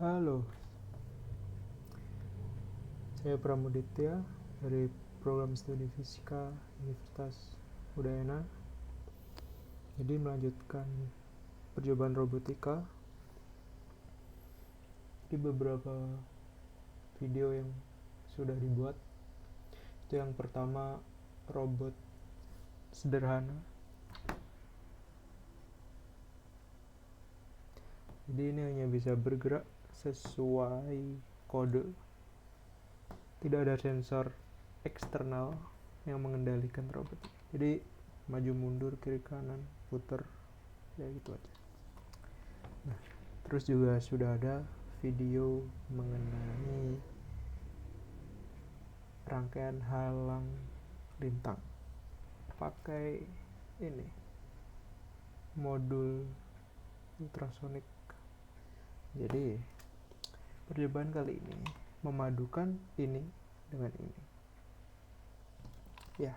Halo, saya Pramuditya dari Program Studi Fisika Universitas Udayana. Jadi melanjutkan percobaan robotika di beberapa video yang sudah dibuat. Itu yang pertama, robot sederhana. Jadi ini hanya bisa bergerak sesuai kode. Tidak ada sensor eksternal yang mengendalikan robot. Jadi maju mundur, kiri kanan, putar, ya gitu aja. Nah, terus juga sudah ada video mengenai rangkaian halang lintang pakai ini modul ultrasonik. Jadi percobaan kali ini memadukan ini dengan ini, ya,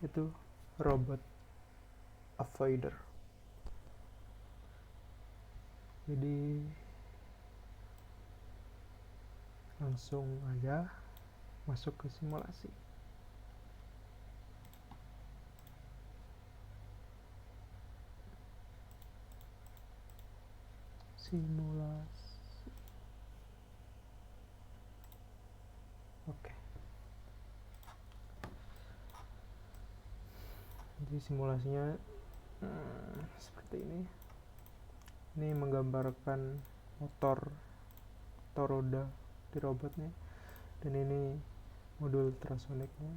itu robot avoider. Jadi langsung aja masuk ke simulasi. Oke. Jadi simulasinya seperti ini. Ini menggambarkan motor atau roda di robotnya, dan ini modul ultrasoniknya.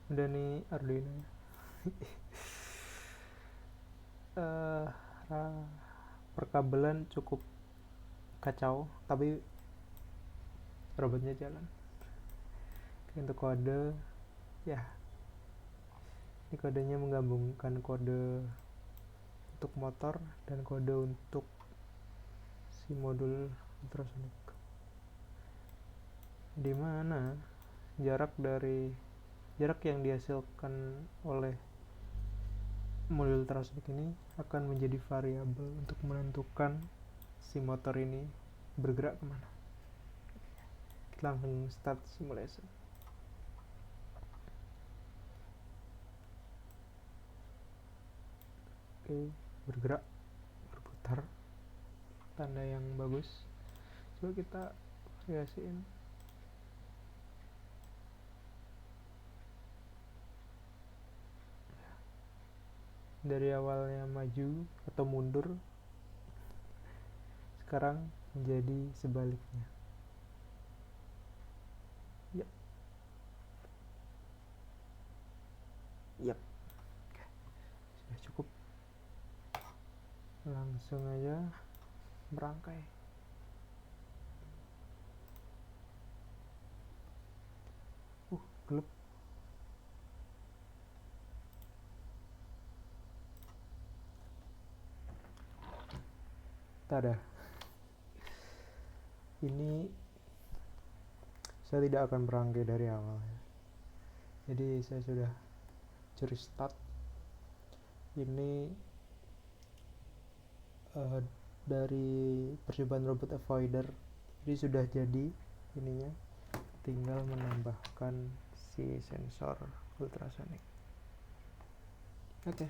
Dan ini Arduino ya. Perkabelan cukup kacau, tapi robotnya jalan. Untuk kode, ya, ini kodenya menggabungkan kode untuk motor dan kode untuk si modul ultrasonik. Di mana jarak yang dihasilkan oleh modul ultrasonik ini akan menjadi variabel untuk menentukan si motor ini bergerak kemana. Kita langsung start simulation. Oke, bergerak, berputar, tanda yang bagus. Coba kita variasiin. Dari awalnya maju atau mundur, sekarang menjadi sebaliknya. Yap. Sudah cukup. Langsung aja merangkai. Gelap. Tada. Ini saya tidak akan merangkai dari awal. Jadi saya sudah curi start. Ini dari percobaan robot avoider. Jadi sudah jadi ininya, tinggal menambahkan si sensor ultrasonik. Oke.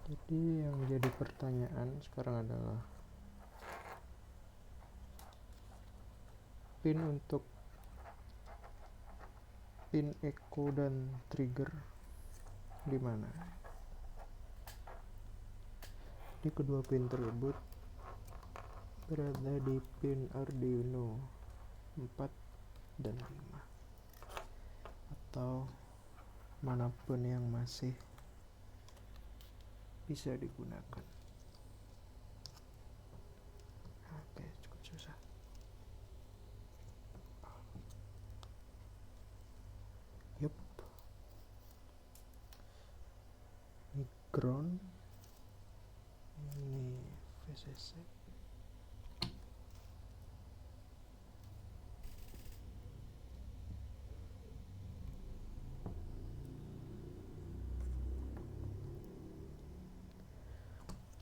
Jadi yang jadi pertanyaan sekarang adalah pin untuk pin echo dan trigger di mana? Di kedua pin tersebut berada di pin Arduino 4 dan 5 atau manapun yang masih bisa digunakan. Oke, cukup susah. ground, ini VCC.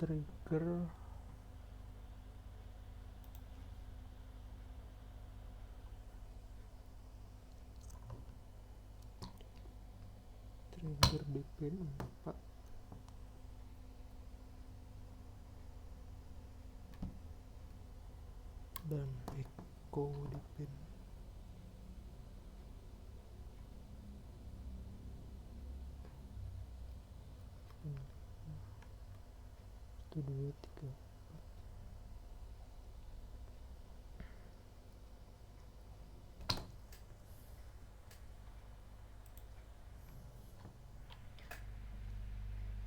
Trigger di pin 4. Dan echo di pin 1, 2, 3.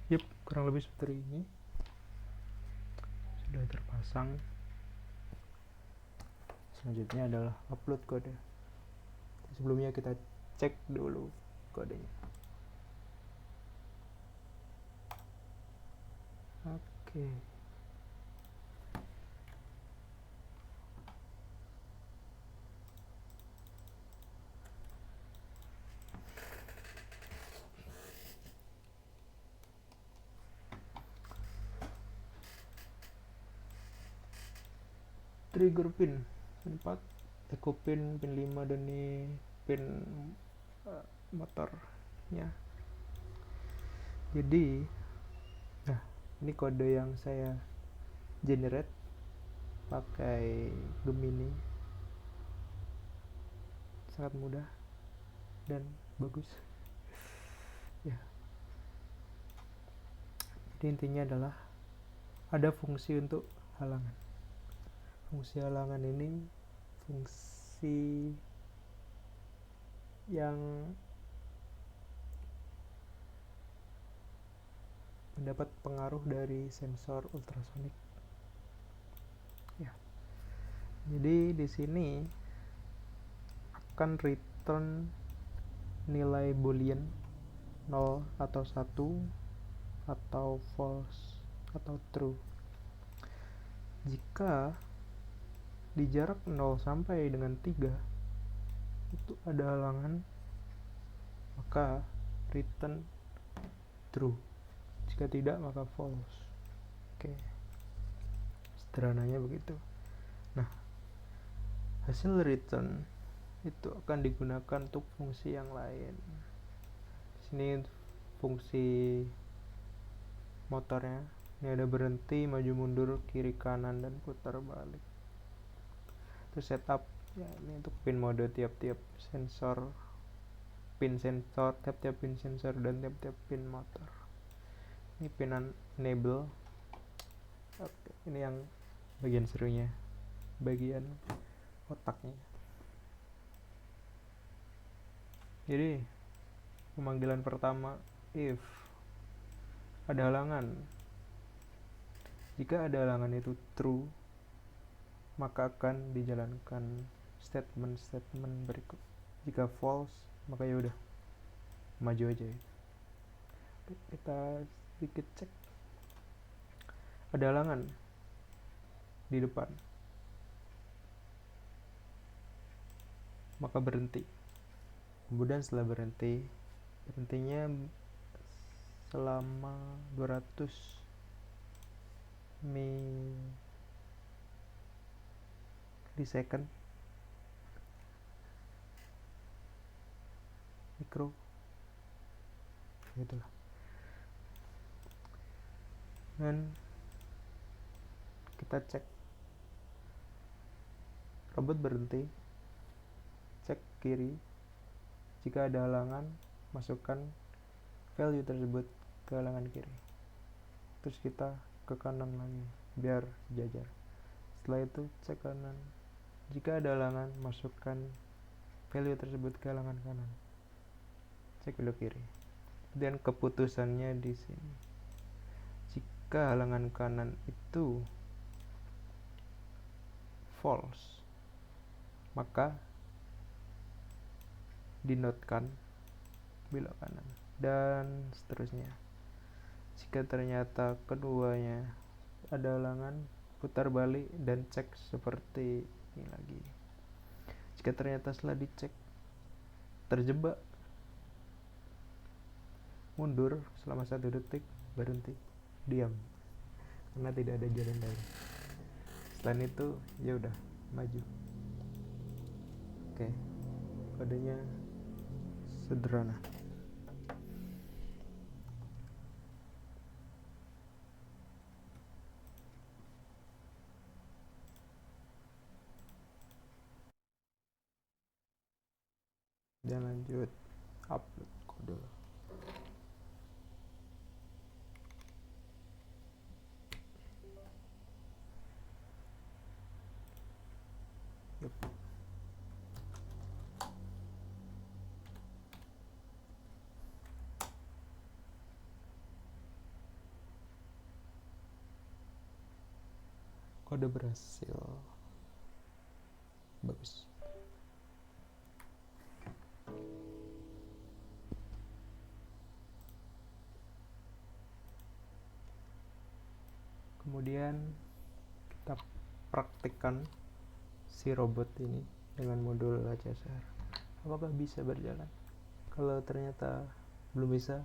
Yep, kurang lebih seperti ini. Sudah terpasang. Selanjutnya adalah upload kode. Sebelumnya kita cek dulu kodenya. Oke. Trigger pin 4, echo pin 5, dan ini pin motornya. Jadi nah, ini kode yang saya generate pakai Gemini. Sangat mudah dan bagus ya. Jadi intinya adalah ada fungsi untuk halangan. Fungsi halangan ini fungsi yang mendapat pengaruh dari sensor ultrasonik ya. Jadi di sini akan return nilai boolean 0 atau 1 atau false atau true. Jika di jarak 0 sampai dengan 3 itu ada halangan, maka return true. Jika tidak, maka false. Oke. Sederhananya begitu. Nah, hasil return itu akan digunakan untuk fungsi yang lain. Di sini fungsi motornya. Ini ada berhenti, maju mundur, kiri kanan, dan putar balik. Terus setup ya, ini untuk pin mode tiap-tiap sensor, tiap-tiap pin sensor dan tiap-tiap pin motor. Ini pin enable. Oke, ini yang bagian serunya, bagian otaknya. Jadi pemanggilan pertama, if ada halangan. Jika ada halangan itu true, maka akan dijalankan statement berikut. Jika false, maka ya udah maju aja. Oke, kita sedikit cek. Ada halangan di depan, maka berhenti. Kemudian setelah berhentinya selama 200 millisecond mikro gitulah. Dan kita cek robot berhenti, cek kiri. Jika ada halangan, masukkan value tersebut ke halangan kiri. Terus kita ke kanan lagi biar sejajar. Setelah itu cek kanan. Jika ada halangan, masukkan value tersebut ke halangan kanan. Cek belok kiri. Dan keputusannya di sini. Jika halangan kanan itu false, maka dinotekan belok kanan dan seterusnya. Jika ternyata keduanya ada halangan, putar balik dan cek seperti ini lagi. Jika ternyata setelah dicek terjebak, mundur selama 1 detik, berhenti, diam, karena tidak ada jalan lain. Selain itu ya udah maju. Oke, kodenya sederhana. Dan lanjut upload kode. Yep. Kode berhasil. Bagus. Kemudian kita praktikkan si robot ini dengan modul HCSR. Apakah bisa berjalan? Kalau ternyata belum bisa,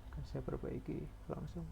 akan saya perbaiki langsung.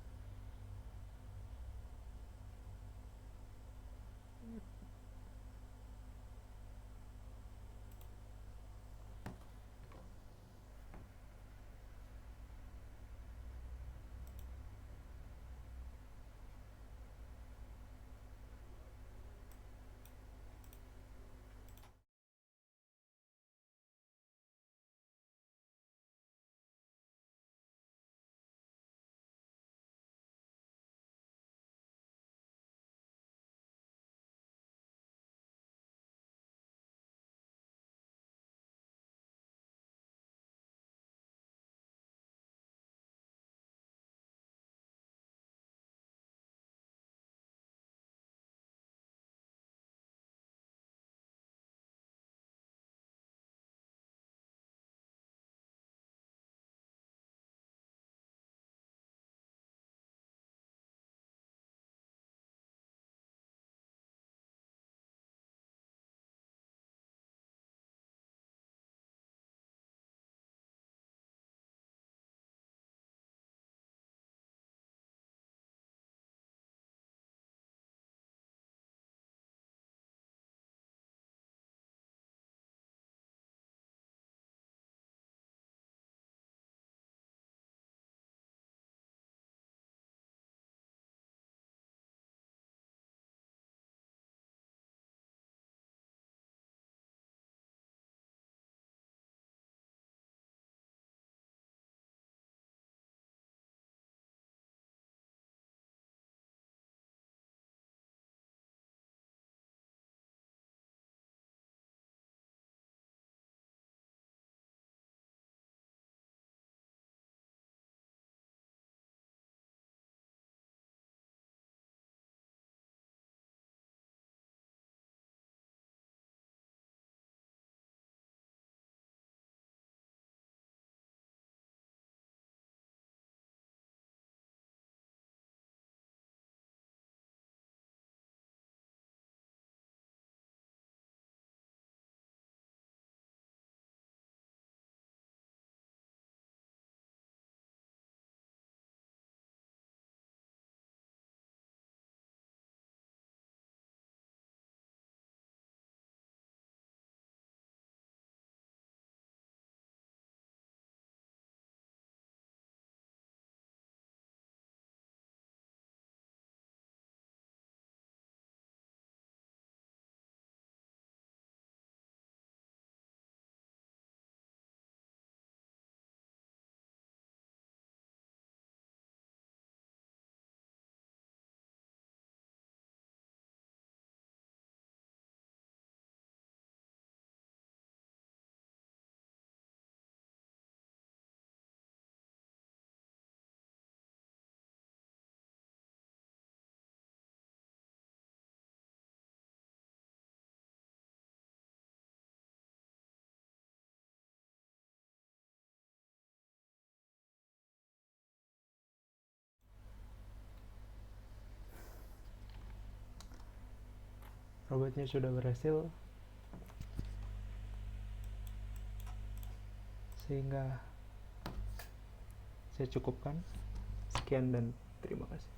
robotnya sudah berhasil, sehingga saya cukupkan. Sekian dan terima kasih.